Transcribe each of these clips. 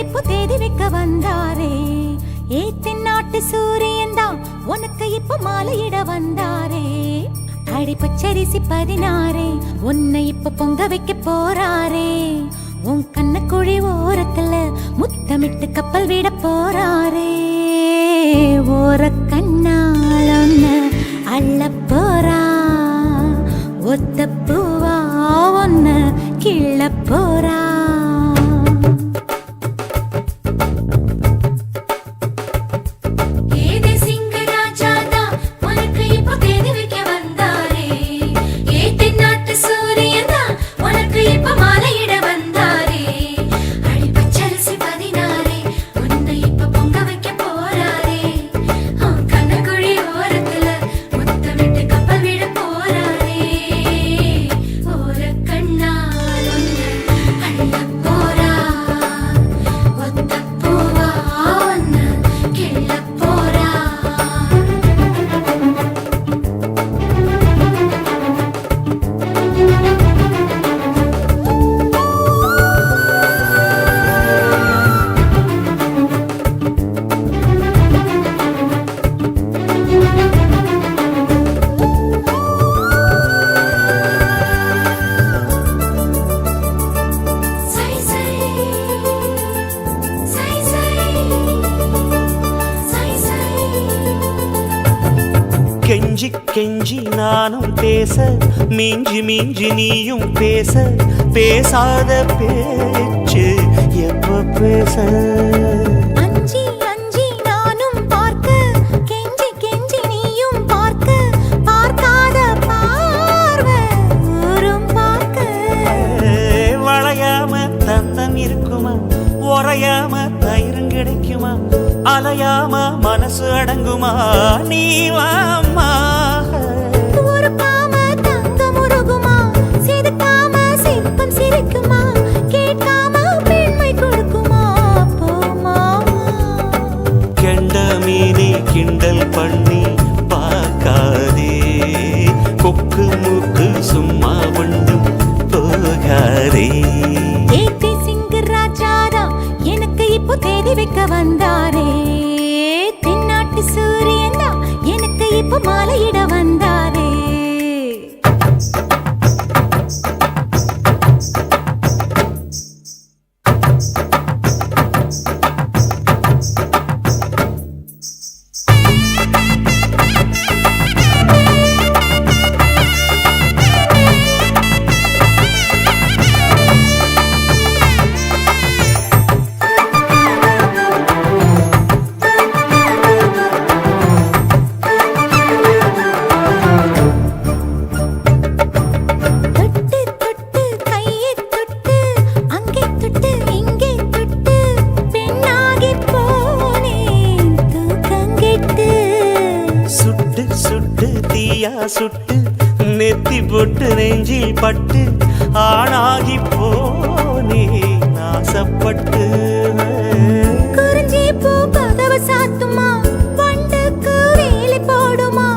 இப்போ தேதி வைக்க வந்தாரே. தென்னாட்டு சூரியன் தான் உனக்கு இப்போ மாலையிட வந்தாரே. அடி பச்சரிசி 16 உன்னை இப்ப பொங்க வைக்க போறாரே. உன் கண்ண குழி ஓரத்துல முத்தமிட்டு கப்பல் விட போறாரே. ஓர கண்ணால் ஒன்ன அள்ள போறா, ஒத்த பூவா ஒன்ன கிள்ள போறா. கெஞ்சி கெஞ்சி நானும் பேச, மிஞ்சி மிஞ்சி நீயும் பேச, பேசாத பேச்சு எப்ப பேச. அஞ்சி அஞ்சி நானும் பார்க்க, கெஞ்சி கெஞ்சி நீயும் பார்க்க, பார்க்காத பார்வை ஊரும் பார்க்க. வளையாம தந்தம் இருக்குமா, உறையாம தயிரும் கிடைக்குமா, அலையாம மனசு அடங்குமா, நீ வாம்மா. உருக்காம தங்கம் உருகுமா, சிரிக்காம சிற்பம் சிரிக்குமா, கேட்காம பெண்மை கொடுக்குமா, போமா. கெண்ட மீனே கிண்டல் பண்ணி பார்க்காதே, கொக்கு மூக்கு சும்மா ஒன்றும் போகாதே. எனக்கு இப்போ தேதி வைக்க வந்தாரே. தென்னாட்டு சூரியன் தான் எனக்கு இப்போ மாலையிட வந்தாரே. சுட்டு நெத்தி போட்டு நெஞ்சில் பட்டு ஆணாகி போனே நாசப்பட்டு. குறிஞ்சி பூ கதவு சாத்துமா, வண்டுக்கு வேலை போடுமா,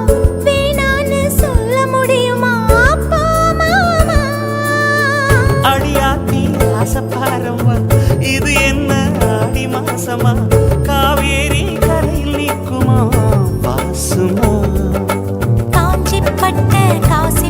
வேணான்னு சொல்ல முடியுமா, போமாமா. அடியாத்தி ஆசப்பாரம்மா, இது என்ன ஆடி மாசமா, காவேரி கரையில் நிற்குமா வாசுமா. காஞ்சி பட்ட காசி